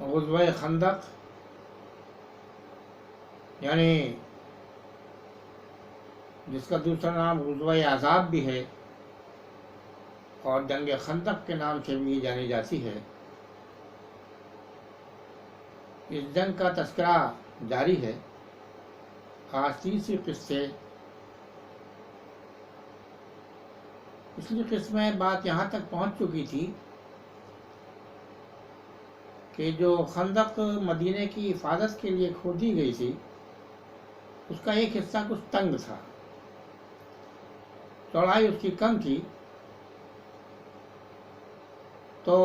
غزوہ خندق یعنی جس کا دوسرا نام غزوہ احزاب بھی ہے اور جنگ خندق کے نام سے بھی جانی جاتی ہے، اس جنگ کا تذکرہ جاری ہے۔ آج تیسری قسط سے پچھلی قسط میں بات یہاں تک پہنچ چکی تھی کہ جو خندق مدینے کی حفاظت کے لیے کھودی گئی تھی اس کا ایک حصہ کچھ تنگ تھا، چوڑائی اس کی کم تھی، تو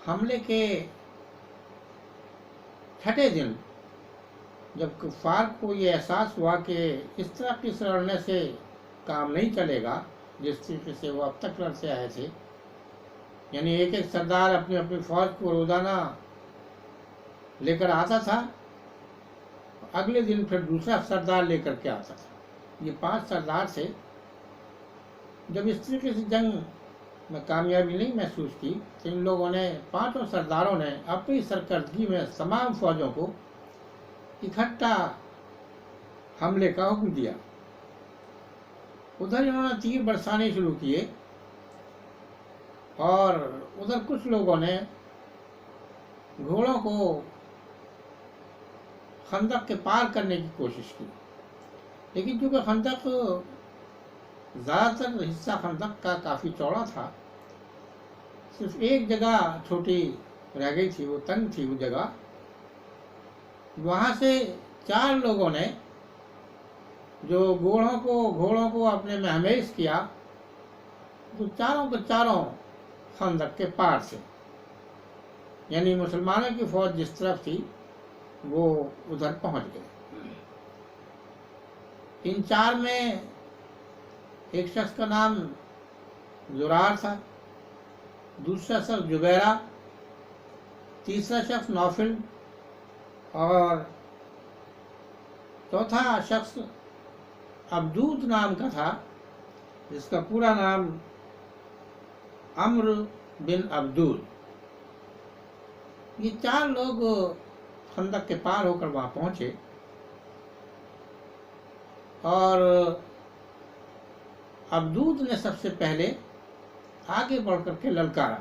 حملے کے چھٹے دن جب کفار کو یہ احساس ہوا کہ اس طرح کس لڑنے سے کام نہیں چلے گا جس طریقے سے وہ اب تک لڑتے آئے تھے، یعنی ایک ایک سردار اپنی اپنی فوج کو روزانہ لے کر آتا تھا، اگلے دن پھر دوسرا سردار لے کر کے آتا تھا، یہ 5 سردار تھے۔ جب اس طریقے سے جنگ میں کامیابی نہیں محسوس کی تو ان لوگوں نے 5 سرداروں نے اپنی سرکردگی میں تمام فوجوں کو اکٹھا حملے کا حکم دیا۔ ادھر انہوں نے تیر برسانے شروع کیے اور ادھر کچھ لوگوں نے گھوڑوں کو خندق کے پار کرنے کی کوشش کی، لیکن چونکہ خندق زیادہ تر حصہ خندق کا کافی چوڑا تھا، صرف ایک جگہ چھوٹی رہ گئی تھی، وہ تنگ تھی وہ جگہ، وہاں سے 4 لوگوں نے جو گھوڑوں کو اپنے میں ہمیش کیا، تو چاروں کے چاروں خندق کے پار سے، یعنی مسلمانوں کی فوج جس طرف تھی وہ ادھر پہنچ گئے۔ ان 4 میں ایک شخص کا نام زرار تھا، دوسرا شخص جبیرہ، تیسرا شخص نوفل اور چوتھا شخص عبدود نام کا تھا، جس کا پورا نام عمرو بن عبدود۔ یہ 4 لوگ خندق کے پار ہو کر وہاں پہنچے اور عبدود نے سب سے پہلے آگے بڑھ کر کے للکارا۔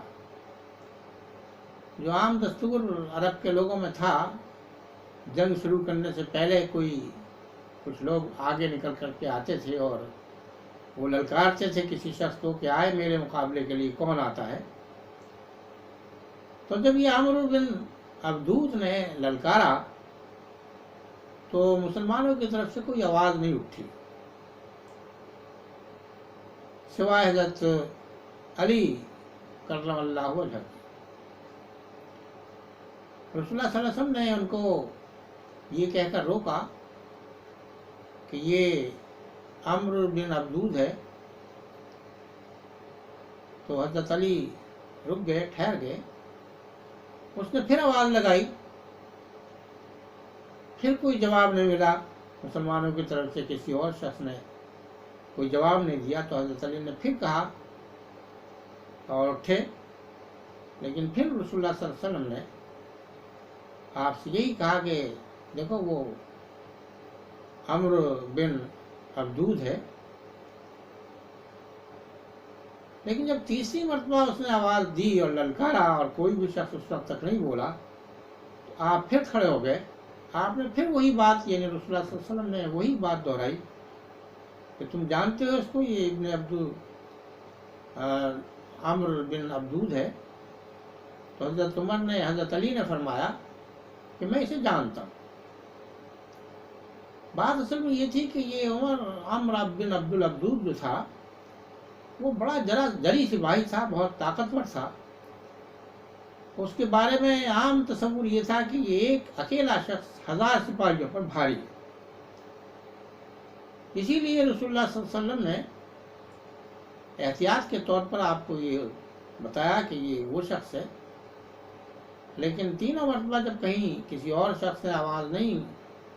جو عام دستور عرب کے لوگوں میں تھا، جنگ شروع کرنے سے پہلے کچھ لوگ آگے نکل کر کے آتے تھے اور وہ للکارتے تھے کسی شخص کو کہ آئے میرے مقابلے کے لیے کون آتا ہے۔ تو جب یہ عمرو بن عبدود نے للکارا تو مسلمانوں کی طرف سے کوئی آواز نہیں اٹھی سوائے حضرت علی کرم اللہ وجہہ۔ رسول اللہ صلی اللہ علیہ وسلم نے ان کو یہ کہہ کر روکا کہ یہ عمرو بن عبدود ہے، تو حضرت علی رک گئے، ٹھہر گئے۔ اس نے پھر آواز لگائی، پھر کوئی جواب نہیں ملا، مسلمانوں کی طرف سے کسی اور شخص نے کوئی جواب نہیں دیا، تو حضرت علی نے پھر کہا اور اٹھے، لیکن پھر رسول اللہ صلی اللہ علیہ وسلم نے آپ سے یہی کہا کہ دیکھو وہ عمرو بن عبدود ہے۔ لیکن جب تیسری مرتبہ اس نے آواز دی اور للکارا اور کوئی بھی شخص اس وقت تک نہیں بولا، تو آپ پھر کھڑے ہو گئے۔ آپ نے پھر وہی بات، یعنی رسول اللہ صلی اللہ علیہ وسلم نے وہی بات دہرائی کہ تم جانتے ہو اس کو، یہ ابن عمرو بن عبدود ہے۔ تو حضرت عمر نے، حضرت علی نے فرمایا کہ میں اسے جانتا ہوں۔ بات اصل میں یہ تھی کہ یہ عمرو بن عبد العبدود جو تھا وہ بڑا جری سپاہی تھا، بہت طاقتور تھا۔ اس کے بارے میں عام تصور یہ تھا کہ یہ ایک اکیلا شخص 1000 سپاہیوں پر بھاری ہے۔ اسی لیے رسول اللہ صلی اللہ علیہ وسلم نے احتیاط کے طور پر آپ کو یہ بتایا کہ یہ وہ شخص ہے۔ لیکن 3 مرتبہ جب کہیں کسی اور شخص نے آواز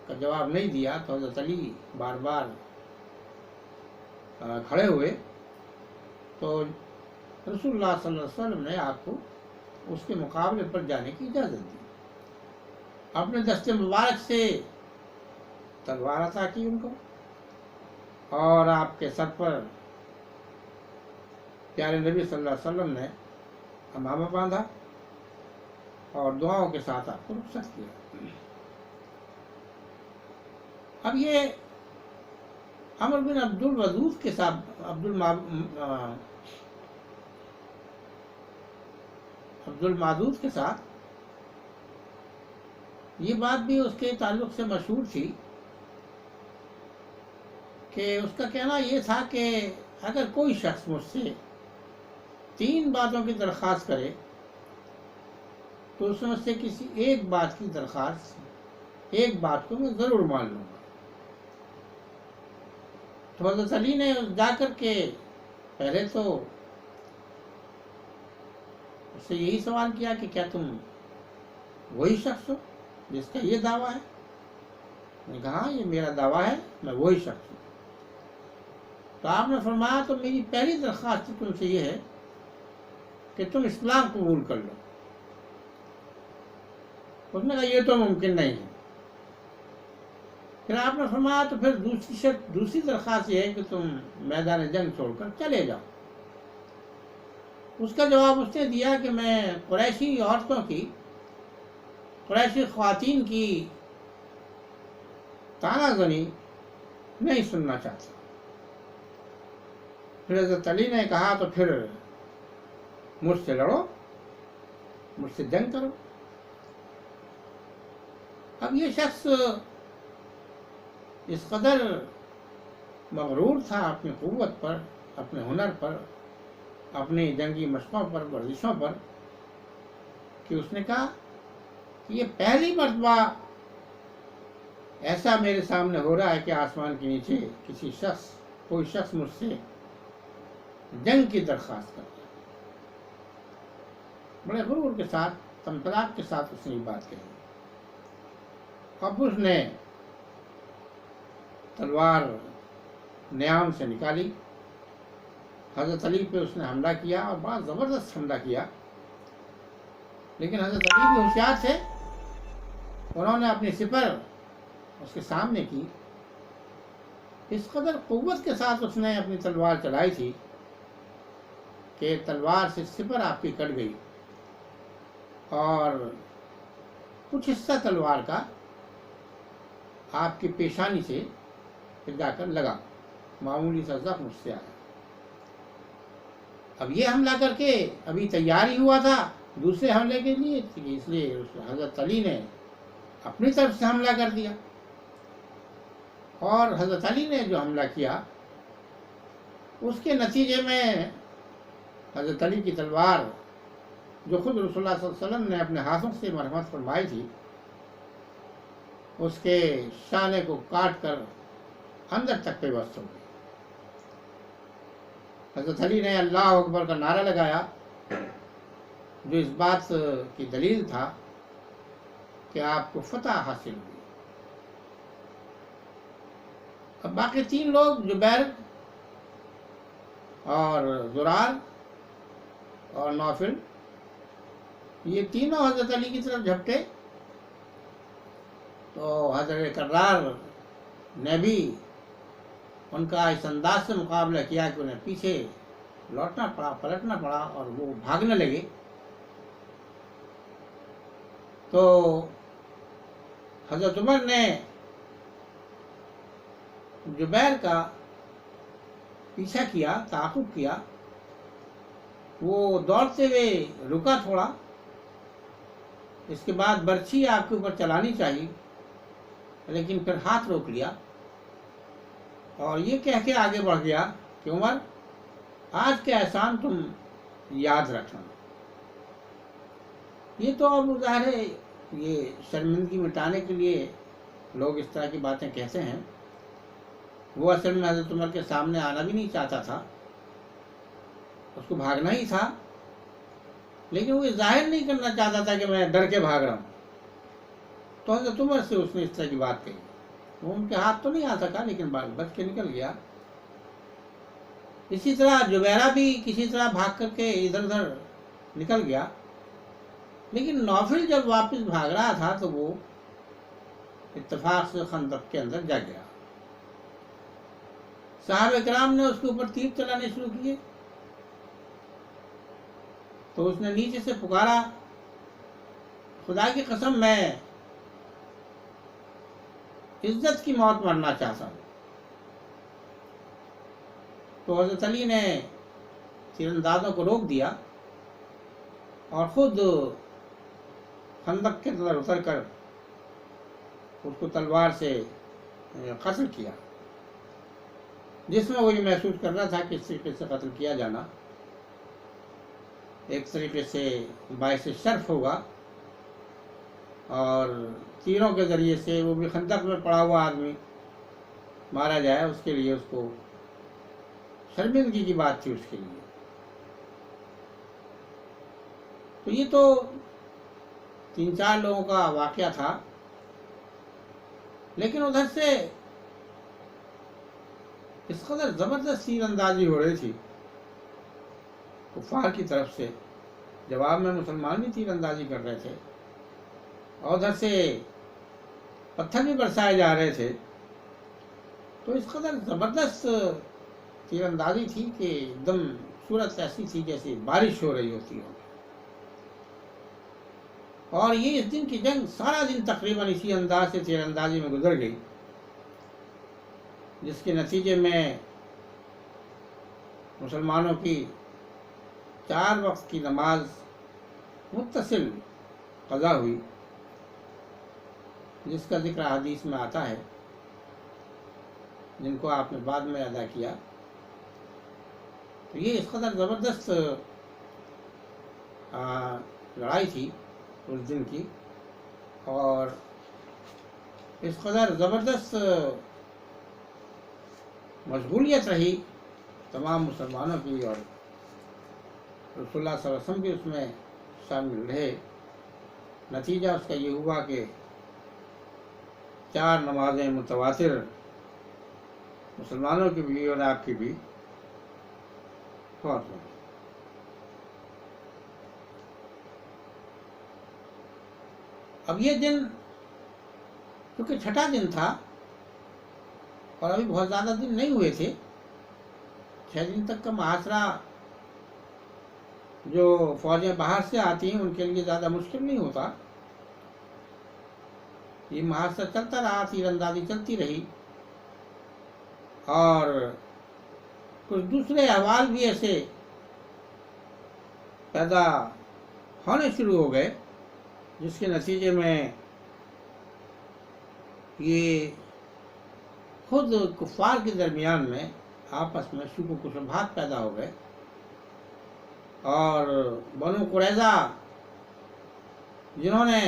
کا جواب نہیں دیا تو حضرت علی بار بار کھڑے ہوئے، تو رسول اللہ صلی اللہ علیہ وسلم نے آپ کو اس کے مقابلے پر جانے کی اجازت دی. اپنے دست مبارک سے تلوار عطا کی ان کو، اور آپ کے سر پر پیارے نبی صلی اللہ علیہ وسلم نے امامہ باندھا اور دعاؤں کے ساتھ آپ کو رخصت کیا. اب یہ عمر بن عبد الودود کے ساتھ عبد المعدود کے ساتھ یہ بات بھی اس کے تعلق سے مشہور تھی کہ اس کا کہنا یہ تھا کہ اگر کوئی شخص مجھ سے 3 باتوں کی درخواست کرے تو اس میں سے کسی ایک بات کی درخواست، ایک بات کو میں ضرور مان لوں گا. تو حضرت علی نے جا کر کے پہلے تو اس سے یہی سوال کیا کہ کیا تم وہی شخص ہو جس کا یہ دعویٰ ہے؟ میں نے کہا ہاں، یہ میرا دعویٰ ہے، میں وہی شخص ہوں. تو آپ نے فرمایا تو میری پہلی درخواست تم سے یہ ہے کہ تم اسلام قبول کر لو. اس نے کہا یہ تو ممکن نہیں ہے. پھر آپ نے فرمایا تو پھر دوسری درخواست یہ ہے کہ تم میدان جنگ چھوڑ کر چلے جاؤ. اس کا جواب اس نے دیا کہ میں قریشی عورتوں کی، قریشی خواتین کی طعنہ زنی نہیں سننا چاہتا. پھر حضرت علی نے کہا تو پھر مجھ سے لڑو، مجھ سے جنگ کرو. اب یہ شخص اس قدر مغرور تھا اپنی قوت پر، اپنے ہنر پر، اپنی جنگی مشقوں پر، ورزشوں پر، کہ اس نے کہا کہ یہ پہلی مرتبہ ایسا میرے سامنے ہو رہا ہے کہ آسمان کے نیچے کوئی شخص مجھ سے جنگ کی درخواست کرتا ہے. بڑے غرور کے ساتھ، تمطراق کے ساتھ اس نے یہ بات کہی. اب اس نے تلوار نیام سے نکالی، حضرت علی پہ اس نے حملہ کیا اور بڑا زبردست حملہ کیا. لیکن حضرت علی بھی ہوشیار تھے، انہوں نے اپنی سپر اس کے سامنے کی. اس قدر قوت کے ساتھ اس نے اپنی تلوار چلائی تھی کہ تلوار سے سپر آپ کی کٹ گئی اور کچھ حصہ تلوار کا آپ کی پیشانی سے پھر جا کر لگا، معمولی سا زخم اس سے آیا. اب یہ حملہ کر کے ابھی تیار ہی ہوا تھا دوسرے حملے کے لیے، اس لیے حضرت علی نے اپنی طرف سے حملہ کر دیا. اور حضرت علی نے جو حملہ کیا اس کے نتیجے میں حضرت علی کی تلوار، جو خود رسول اللہ صلی اللہ علیہ وسلم نے اپنے ہاتھوں سے مرحمت فرمائی تھی، اس کے شانے کو کاٹ کر اندر تک پیوست ہو گئی. حضرت علی نے اللہ اکبر کا نعرہ لگایا، جو اس بات کی دلیل تھا کہ آپ کو فتح حاصل ہوئی. اب باقی 3 لوگ، جبیر اور زرار اور نوفل، یہ تینوں حضرت علی کی طرف جھپٹے. تو حضرت کرار نے بھی ان کا اس انداز سے مقابلہ کیا کہ انہیں پیچھے لوٹنا پڑا، پلٹنا پڑا اور وہ بھاگنے لگے. تو حضرت عمر نے جبیر کا پیچھا کیا، تعاقب کیا. وہ دوڑتے ہوئے رکا تھوڑا، اس کے بعد برچھی آپ کے اوپر چلانی چاہیے، لیکن پھر ہاتھ روک لیا اور یہ کہہ کے آگے بڑھ گیا کہ عمر، آج کے احسان تم یاد رکھنا. یہ تو اب ظاہر ہے یہ شرمندگی مٹانے کے لیے لوگ اس طرح کی باتیں کہتے ہیں. وہ اصل میں حضرت عمر کے سامنے آنا بھی نہیں چاہتا تھا، اس کو بھاگنا ہی تھا، لیکن وہ ظاہر نہیں کرنا چاہتا تھا کہ میں ڈر کے بھاگ رہا ہوں. تو حضرت عمر سے اس نے اس طرح کی بات کہی. وہ ان کے ہاتھ تو نہیں آ سکا، لیکن بچ کے نکل گیا. اسی طرح جبیرہ بھی کسی طرح بھاگ کر کے ادھر ادھر نکل گیا، لیکن نوفل جب واپس بھاگ رہا تھا تو وہ اتفاق سے خندق کے اندر جا گیا۔ صحابہ کرام نے اس کے اوپر تیر چلانے شروع کیے تو اس نے نیچے سے پکارا، خدا کی قسم میں عزت کی موت مرنا چاہتا ہوں۔ تو حضرت علی نے تیر اندازوں کو روک دیا اور خود خندق کے اندر اتر کر اس کو تلوار سے قتل کیا، جس میں وہ یہ محسوس کر رہا تھا کہ اس طریقے سے قتل کیا جانا ایک طریقے سے باعث شرف ہوگا، اور تیروں کے ذریعے سے وہ بھی خندق میں پڑا ہوا آدمی مارا جائے، اس کے لیے اس کو شرمندگی کی بات تھی اس کے لیے۔ تو یہ تو 3-4 لوگوں کا واقعہ تھا، لیکن ادھر سے اس قدر زبردست تیر اندازی ہو رہی تھی کفار کی طرف سے، جواب میں مسلمان بھی تیر اندازی کر رہے تھے، اور ادھر سے پتھر بھی برسائے جا رہے تھے، تو اس قدر زبردست تیر اندازی تھی کہ ایک دم صورت ایسی تھی جیسے بارش ہو رہی ہوتی ہو۔ اور یہ اس دن کی جنگ سارا دن تقریباً اسی انداز سے تیر اندازی میں گزر گئی، جس کے نتیجے میں مسلمانوں کی 4 وقت کی نماز متصل قضا ہوئی، جس کا ذکر حدیث میں آتا ہے، جن کو آپ نے بعد میں ادا کیا۔ تو یہ اس قدر زبردست لڑائی تھی اس دن کی، اور اس قدر زبردست مشغولیت رہی تمام مسلمانوں کی، اور رسول اللہ صلی اللہ علیہ وسلم بھی اس میں شامل رہے۔ نتیجہ اس کا یہ ہوا کہ 4 نمازیں متواتر مسلمانوں کی بھی اور آپ کی بھی فوت ہو گئی۔ اب یہ دن کیونکہ چھٹا دن تھا اور ابھی بہت زیادہ دن نہیں ہوئے تھے، 6 دن تک کا محاصرہ جو فوجیں باہر سے آتی ہیں ان کے لیے زیادہ مشکل نہیں ہوتا۔ یہ محاصرہ چلتا رہا، تیر اندازی چلتی رہی، اور کچھ دوسرے احوال بھی ایسے پیدا ہونے شروع ہو گئے، جس کے نتیجے میں یہ خود کفار کے درمیان میں آپس میں شکوک و شبہات پیدا ہو گئے، اور بنو قریظہ جنہوں نے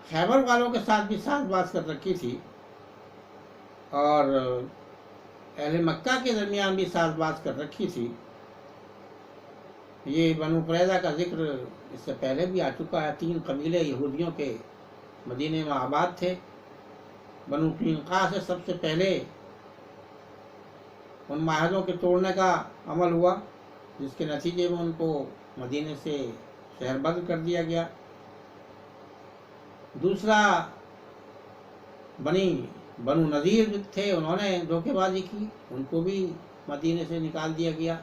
خیبر والوں کے ساتھ بھی ساتھ بات کر رکھی تھی، اور اہل مکہ کے درمیان بھی ساتھ بات کر رکھی تھی، یہ بنو قریظہ کا ذکر اس سے پہلے بھی آ چکا ہے۔ 3 قبیلے یہودیوں کے مدینے میں آباد تھے۔ بنو قینقاع سے سب سے پہلے ان معاہدوں کے توڑنے کا عمل ہوا، جس کے نتیجے میں ان کو مدینے سے شہر بدر کر دیا گیا۔ دوسرا بنو نذیر تھے، انہوں نے دھوکے بازی کی، ان کو بھی مدینے سے نکال دیا گیا،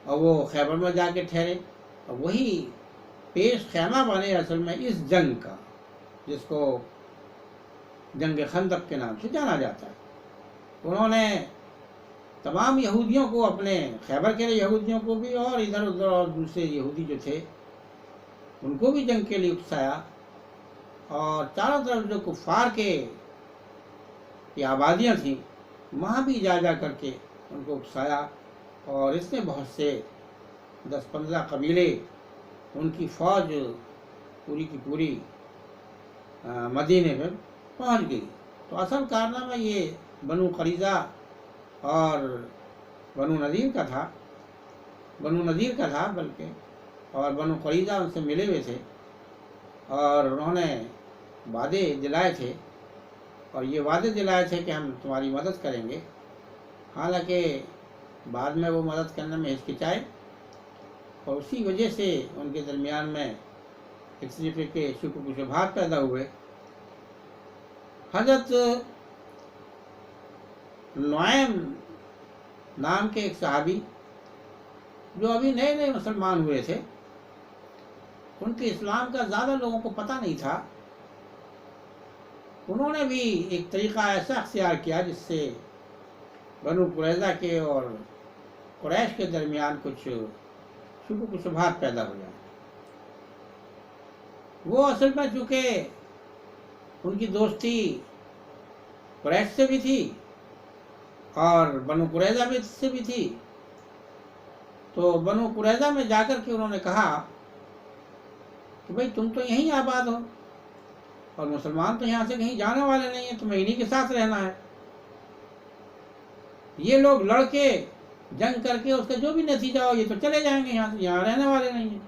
اور وہ خیبر میں جا کے ٹھہرے، اور وہی پیش خیمہ بنے اصل میں اس جنگ کا، جس کو جنگ خندق کے نام سے جانا جاتا ہے۔ انہوں نے تمام یہودیوں کو، اپنے خیبر کے یہودیوں کو بھی اور ادھر ادھر اور دوسرے یہودی جو تھے ان کو بھی جنگ کے لیے اکسایا، اور چاروں طرف جو کفار کے یہ آبادیاں تھیں وہاں بھی جا جا کر کے ان کو اکسایا، اور اس نے بہت سے 10-15 قبیلے ان کی فوج پوری کی پوری مدینے میں پہنچ گئی۔ تو اصل کارنامہ یہ بنو قریظہ اور بنو نذیر کا تھا بلکہ، اور بنو قریظہ ان سے ملے ہوئے تھے، اور انہوں نے وعدے دلائے تھے، اور یہ وعدے دلائے تھے کہ ہم تمہاری مدد کریں گے، حالانکہ بعد میں وہ مدد کرنے میں ہچکچائے اور اسی وجہ سے ان کے درمیان میں ایک دوسرے کے شکوک و شبہات پیدا ہوئے۔ حضرت نعیم نام کے ایک صحابی جو ابھی نئے نئے مسلمان ہوئے تھے، ان کے اسلام کا زیادہ لوگوں کو پتہ نہیں تھا، انہوں نے بھی ایک طریقہ ایسا اختیار کیا جس سے بنو قریظہ کے اور قریش کے درمیان کچھ شکوک و شبہات پیدا ہو جائیں۔ وہ اصل میں چونکہ ان کی دوستی قریش سے بھی تھی اور بنو قریظہ سے بھی تھی، تو بنو قریظہ میں جا کر کے انہوں نے کہا کہ بھئی تم تو یہیں آباد ہو اور مسلمان تو یہاں سے کہیں جانے والے نہیں ہیں، تمہیں انہی کے ساتھ رہنا ہے، یہ لوگ لڑ کے جنگ کر کے اس کا جو بھی نتیجہ ہو یہ تو چلے جائیں گے، یہاں سے یہاں رہنے والے نہیں ہیں،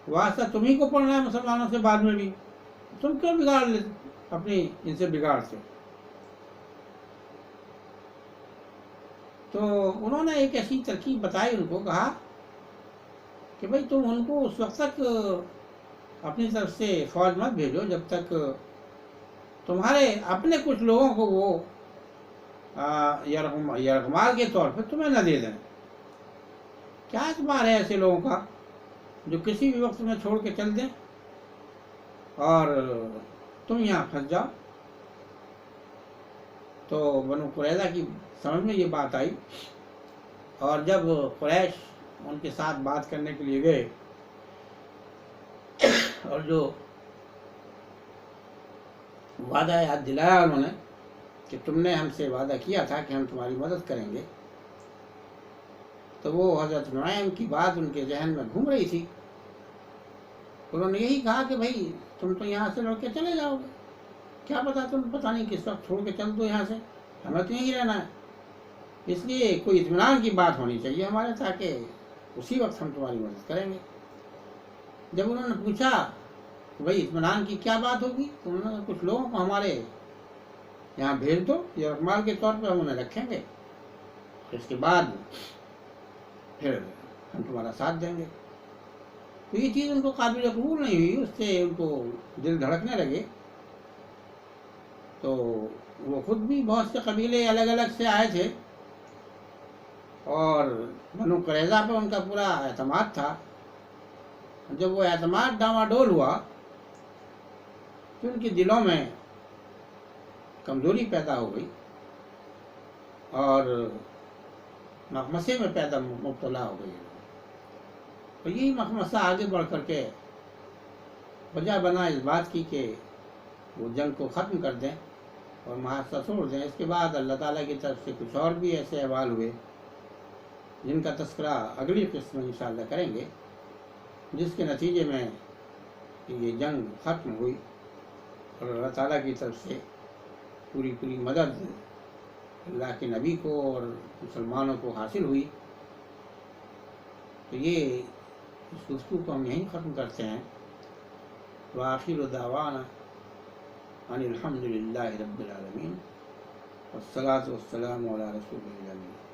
واسطہ تمہیں کو پڑھنا ہے مسلمانوں سے بعد میں بھی، تم کیوں بگاڑ لیتے اپنی ان سے بگاڑ سے۔ تو انہوں نے ایک ایسی ترکیب بتائی، ان کو کہا کہ بھئی تم ان کو اس وقت تک اپنی طرف سے فوج مت بھیجو جب تک تمہارے اپنے کچھ لوگوں کو وہ یرغمال کے طور پہ تمہیں نہ دے دیں۔ کیا اعتبار ہے ایسے لوگوں کا جو کسی بھی وقت میں چھوڑ کے چل دیں اور تم یہاں پھنس جاؤ۔ تو بنو قریظہ کی سمجھ میں یہ بات آئی، اور جب قریش ان کے ساتھ بات کرنے کے لیے گئے اور جو وعدہ یاد دلایا انہوں نے کہ تم نے ہم سے وعدہ کیا تھا کہ ہم تمہاری مدد کریں گے، تو وہ حضرت نعیم کی بات ان کے ذہن میں گھوم رہی تھی۔ انہوں نے یہی کہا کہ بھئی تم تو یہاں سے لڑ کے چلے جاؤ گے، کیا پتہ نہیں کس وقت چھوڑ کے چل دو یہاں سے، ہمیں تو یہیں رہنا ہے، اس لیے کوئی اطمینان کی بات ہونی چاہیے ہمارے، تاکہ اسی وقت ہم تمہاری مدد کریں گے۔ جب انہوں نے پوچھا کہ بھئی اطمینان کی کیا بات ہوگی، تو انہوں نے کچھ لوگوں کو ہمارے یہاں بھیج دو، یہ رقمال کے طور پہ ہم انہیں رکھیں گے، اس کے بعد پھر ہم تمہارا ساتھ دیں گے۔ تو یہ چیز ان کو قابل قبول نہیں ہوئی، اس سے ان کو دل دھڑکنے لگے، تو وہ خود بھی بہت سے قبیلے الگ الگ سے آئے تھے اور بنو قریظہ پہ ان کا پورا اعتماد تھا۔ جب وہ اعتماد ڈاواڈول ہوا تو ان کے دلوں میں کمزوری پیدا ہو گئی اور مخمصے میں مبتلا ہو گئی، اور یہی مخمصہ آگے بڑھ کر کے وجہ بنا اس بات کی کہ وہ جنگ کو ختم کر دیں اور محاصرہ چھوڑ دیں۔ اس کے بعد اللہ تعالیٰ کی طرف سے کچھ اور بھی ایسے احوال ہوئے جن کا تذکرہ اگلی قسط میں انشاءاللہ کریں گے، جس کے نتیجے میں یہ جنگ ختم ہوئی اور اللہ تعالیٰ کی طرف سے پوری مدد اللہ کے نبی کو اور مسلمانوں کو حاصل ہوئی۔ تو یہ اس گفتگو کو ہم یہیں ختم کرتے ہیں۔ وآخر دعوانا ان الحمد للہ رب العالمین، والصلاة والسلام علی رسول اللہ۔